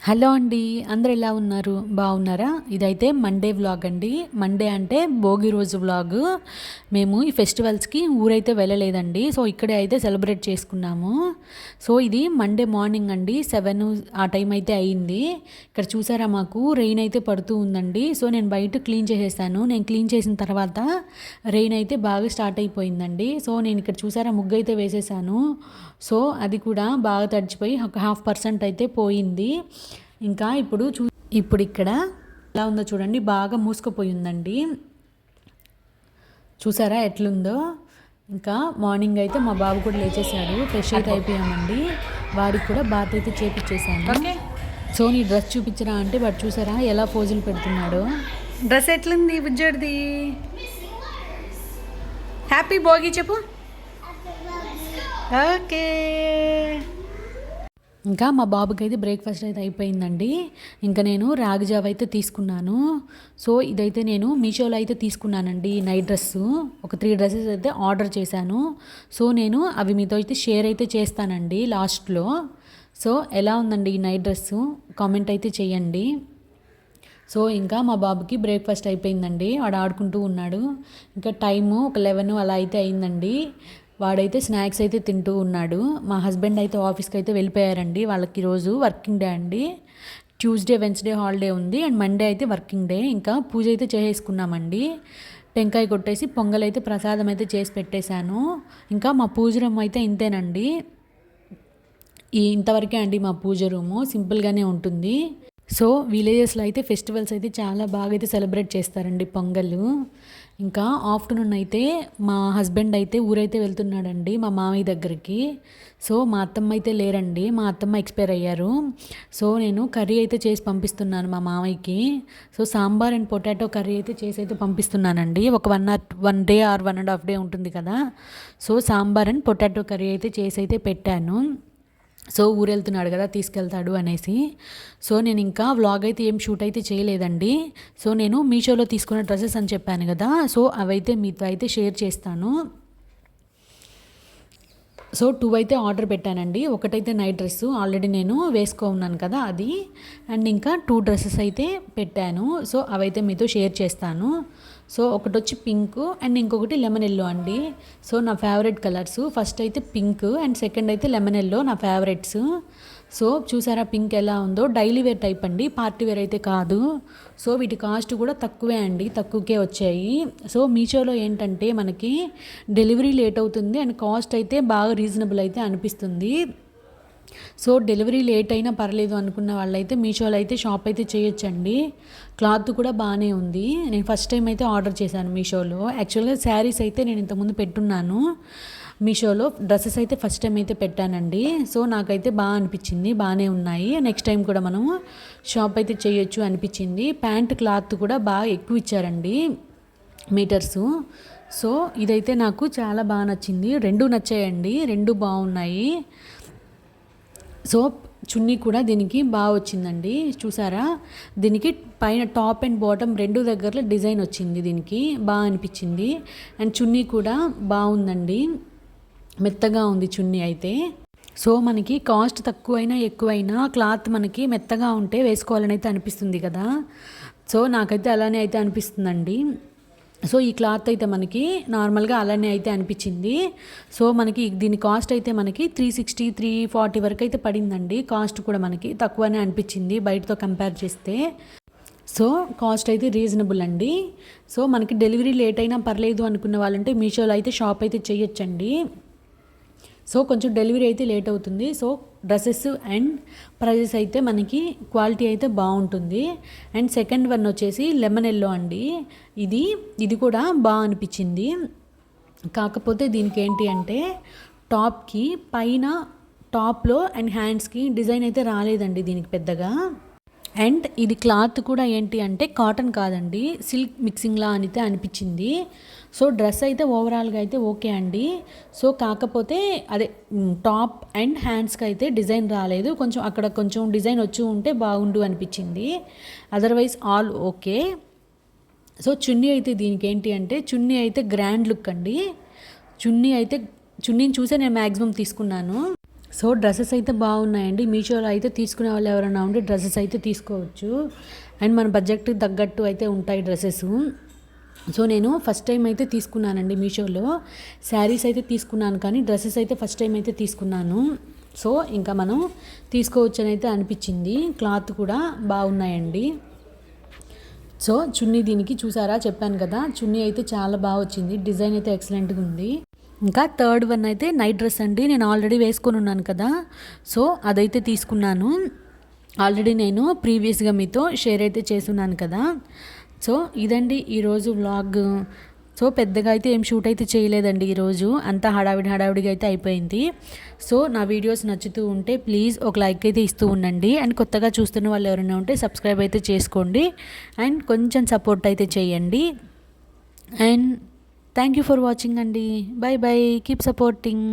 Hello అండి, అందరు ఎలా ఉన్నారు? బాగున్నారా? ఇదైతే మండే వ్లాగ్ అండి. మండే అంటే భోగి రోజు వ్లాగ్. మేము ఈ ఫెస్టివల్స్కి ఊరైతే వెళ్ళలేదండి. సో ఇక్కడే అయితే సెలబ్రేట్ చేసుకున్నాము. సో ఇది మండే మార్నింగ్ అండి, 7 ఆ టైం అయితే అయ్యింది. ఇక్కడ చూసారా, మాకు రెయిన్ అయితే పడుతూ ఉందండి. సో నేను బయట క్లీన్ చేసేసాను. నేను క్లీన్ చేసిన తర్వాత రెయిన్ అయితే బాగా స్టార్ట్ అయిపోయిందండి. సో నేను ఇక్కడ చూసారా, ముగ్గు అయితే వేసేసాను. సో అది కూడా బాగా తడిచిపోయి ఒక 0.5% అయితే పోయింది. ఇంకా ఇప్పుడు ఇక్కడ ఎలా ఉందో చూడండి, బాగా మూసుకుపోయి ఉందండి. చూసారా ఎట్లుందో. ఇంకా మార్నింగ్ అయితే మా బాబు కూడా లేచేసాడు, ఫ్రెష్ అయితే అయిపోయామండి. వాడికి కూడా బాత్ అయితే చేపించేసాను. సో నీ డ్రెస్ చూపించరా అంటే వాడు చూసారా ఎలా పోజులు పెడుతున్నాడు. డ్రెస్ ఎట్లుంది బుజ్జోడిది? హ్యాపీ భోగి చెప్పు. ఓకే. ఇంకా మా బాబుకి అయితే బ్రేక్ఫాస్ట్ అయితే అయిపోయిందండి. ఇంకా నేను రాగి జావ అయితే తీసుకున్నాను. సో ఇదైతే నేను మీషోలో అయితే తీసుకున్నానండి. నైట్ డ్రెస్సు ఒక 3 డ్రెస్సెస్ అయితే ఆర్డర్ చేశాను. సో నేను అవి మీతో అయితే షేర్ అయితే చేస్తానండి లాస్ట్లో. సో ఎలా ఉందండి ఈ నైట్ డ్రెస్సు, కామెంట్ అయితే చేయండి. సో ఇంకా మా బాబుకి బ్రేక్ఫాస్ట్ అయిపోయిందండి, వాడు ఆడుకుంటూ ఉన్నాడు. ఇంకా టైము ఒక 11 అలా అయితే అయిందండి. వాడైతే స్నాక్స్ అయితే తింటూ ఉన్నాడు. మా హస్బెండ్ అయితే ఆఫీస్కి అయితే వెళ్ళిపోయారండి. వాళ్ళకి ఈరోజు వర్కింగ్ డే అండి. ట్యూస్డే వెన్స్డే హాలిడే ఉంది అండ్ మండే అయితే వర్కింగ్ డే. ఇంకా పూజ అయితే చేసేసుకున్నామండి. టెంకాయ కొట్టేసి పొంగల్ అయితే ప్రసాదం అయితే చేసి పెట్టేశాను. ఇంకా మా పూజ రూమ్ అయితే ఇంతేనండి. ఇంతవరకే అండి మా పూజ రూము, సింపుల్గానే ఉంటుంది. సో విలేజెస్లో అయితే ఫెస్టివల్స్ అయితే చాలా బాగా అయితే సెలబ్రేట్ చేస్తారండి పొంగలు. ఇంకా ఆఫ్టర్నూన్ అయితే మా హస్బెండ్ అయితే ఊరైతే వెళ్తున్నాడండి మా మామయ్య దగ్గరికి. సో మా అత్తమ్మ అయితే లేరండి, మా అత్తమ్మ ఎక్స్పైర్ అయ్యారు. సో నేను కర్రీ అయితే చేసి పంపిస్తున్నాను మా మామయ్యకి. So sambar and potato curry అయితే చేసి అయితే పంపిస్తున్నానండి. ఒక 1 డే ఆర్ 1.5 డే ఉంటుంది కదా. So sambar and potato curry అయితే చేసి అయితే పెట్టాను. సో ఊరెళ్తున్నాడు కదా, తీసుకెళ్తాడు అనేసి. సో నేను ఇంకా వ్లాగ్ అయితే ఏం షూట్ అయితే చేయలేదండి. సో నేను మీషోలో తీసుకున్న డ్రెస్సెస్ అని చెప్పాను కదా, సో అవైతే మీతో అయితే షేర్ చేస్తాను. సో 2 అయితే ఆర్డర్ పెట్టానండి. ఒకటైతే నైట్ డ్రెస్సు ఆల్రెడీ నేను ఉన్నాను కదా అది, అండ్ ఇంకా 2 డ్రెస్సెస్ అయితే పెట్టాను. సో అవైతే మీతో షేర్ చేస్తాను. సో ఒకటి వచ్చి పింక్ అండ్ ఇంకొకటి లెమన్ ఎల్లో అండి. సో నా ఫేవరెట్ కలర్స్, ఫస్ట్ అయితే పింక్ అండ్ సెకండ్ అయితే లెమన్ ఎల్లో నా ఫేవరెట్స్. సో చూసారా పింక్ ఎలా ఉందో, డైలీ వేర్ టైప్ అండి, పార్టీ వేర్ అయితే కాదు. సో వీటి కాస్ట్ కూడా తక్కువే అండి, తక్కువకే వచ్చాయి. సో మీషోలో ఏంటంటే మనకి డెలివరీ లేట్ అవుతుంది అండ్ కాస్ట్ అయితే బాగా రీజనబుల్ అయితే అనిపిస్తుంది. సో డెలివరీ లేట్ అయినా పర్లేదు అనుకున్న వాళ్ళైతే మీషోలో అయితే షాప్ అయితే చేయొచ్చండి. క్లాత్ కూడా బాగానే ఉంది. నేను ఫస్ట్ టైం అయితే ఆర్డర్ చేశాను మీషోలో. యాక్చువల్గా శారీస్ అయితే నేను ఇంతకుముందు పెట్టున్నాను మీషోలో, డ్రెస్సెస్ అయితే ఫస్ట్ టైం అయితే పెట్టానండి. సో నాకైతే బాగా అనిపించింది, బాగానే ఉన్నాయి. నెక్స్ట్ టైం కూడా మనం షాప్ అయితే చేయొచ్చు అనిపించింది. ప్యాంట్ క్లాత్ కూడా బాగా ఎక్కువ ఇచ్చారండి, మీటర్సు. సో ఇదైతే నాకు చాలా బాగా నచ్చింది. 2 నచ్చాయండి, 2 బాగున్నాయి. సో చున్నీ కూడా దీనికి బాగా వచ్చిందండి. చూసారా, దీనికి పైన టాప్ అండ్ బాటమ్ 2 దగ్గరలో డిజైన్ వచ్చింది, దీనికి బాగా అనిపించింది. అండ్ చున్నీ కూడా బాగుందండి, మెత్తగా ఉంది చున్నీ అయితే. సో మనకి కాస్ట్ తక్కువైనా ఎక్కువైనా క్లాత్ మనకి మెత్తగా ఉంటే వేసుకోవాలని అయితే అనిపిస్తుంది కదా. సో నాకైతే అలానే అయితే అనిపిస్తుందండి. సో ఈ క్లాత్ అయితే మనకి నార్మల్గా అలానే అయితే అనిపించింది. సో మనకి దీని కాస్ట్ అయితే మనకి 360 340 వరకు అయితే పడిందండి. కాస్ట్ కూడా మనకి తక్కువనే అనిపించింది బయటతో కంపేర్ చేస్తే. సో కాస్ట్ అయితే రీజనబుల్ అండి. సో మనకి డెలివరీ లేట్ అయినా పర్లేదు అనుకున్న వాళ్ళంటే మీషోలో అయితే షాప్ అయితే చేయొచ్చండి. సో కొంచెం డెలివరీ అయితే లేట్ అవుతుంది. సో డ్రెస్సెస్ అండ్ ప్రైజెస్ అయితే మనకి క్వాలిటీ అయితే బాగుంటుంది. అండ్ సెకండ్ వన్ వచ్చేసి లెమన్ ఎల్లో అండి. ఇది కూడా బాగా అనిపించింది. కాకపోతే దీనికి ఏంటి అంటే టాప్కి పైన టాప్లో అండ్ హ్యాండ్స్కి డిజైన్ అయితే రాలేదండి దీనికి పెద్దగా. అండ్ ఇది క్లాత్ కూడా ఏంటి అంటే కాటన్ కాదండి, సిల్క్ మిక్సింగ్లా అయితే అనిపించింది. సో డ్రెస్ అయితే ఓవరాల్గా అయితే ఓకే అండి. సో కాకపోతే అదే టాప్ అండ్ హ్యాండ్స్కి అయితే డిజైన్ రాలేదు, కొంచెం అక్కడ కొంచెం డిజైన్ వచ్చి ఉంటే బాగుండు అనిపించింది. Otherwise all okay. సో చున్నీ అయితే దీనికి ఏంటి అంటే చున్నీ అయితే గ్రాండ్ లుక్ అండి. చున్నీని చూసే నేను మ్యాక్సిమం తీసుకున్నాను. సో డ్రెస్సెస్ అయితే బాగున్నాయండి. మీషోలో అయితే తీసుకునే వాళ్ళు ఎవరైనా ఉంటే డ్రెస్సెస్ అయితే తీసుకోవచ్చు. అండ్ మన బడ్జెట్కి తగ్గట్టు అయితే ఉంటాయి డ్రెస్సెస్. సో నేను ఫస్ట్ టైం అయితే తీసుకున్నానండి మీషోలో. శారీస్ అయితే తీసుకున్నాను, కానీ డ్రెస్సెస్ అయితే ఫస్ట్ టైం అయితే తీసుకున్నాను. సో ఇంకా మనం తీసుకోవచ్చని అయితే అనిపించింది. క్లాత్ కూడా బాగున్నాయండి. సో చున్నీ దీనికి చూసారా, చెప్పాను కదా, చున్నీ అయితే చాలా బాగా వచ్చింది. డిజైన్ అయితే ఎక్సలెంట్గా ఉంది. ఇంకా థర్డ్ వన్ అయితే నైట్ డ్రెస్ అండి. నేను ఆల్రెడీ వేసుకొని ఉన్నాను కదా, సో అదైతే తీసుకున్నాను. ఆల్రెడీ నేను ప్రీవియస్గా మీతో షేర్ అయితే చేస్తున్నాను కదా. సో ఇదండి ఈరోజు వ్లాగ్. సో పెద్దగా అయితే ఏం షూట్ అయితే చేయలేదండి ఈరోజు, అంతా హడావిడిగా అయితే అయిపోయింది. సో నా వీడియోస్ నచ్చుతూ ఉంటే ప్లీజ్ ఒక లైక్ అయితే ఇస్తూ ఉండండి. అండ్ కొత్తగా చూస్తున్న వాళ్ళు ఎవరైనా ఉంటే సబ్స్క్రైబ్ అయితే చేసుకోండి. అండ్ కొంచెం సపోర్ట్ అయితే చేయండి. And thank you for watching అండి. Bye bye, keep supporting.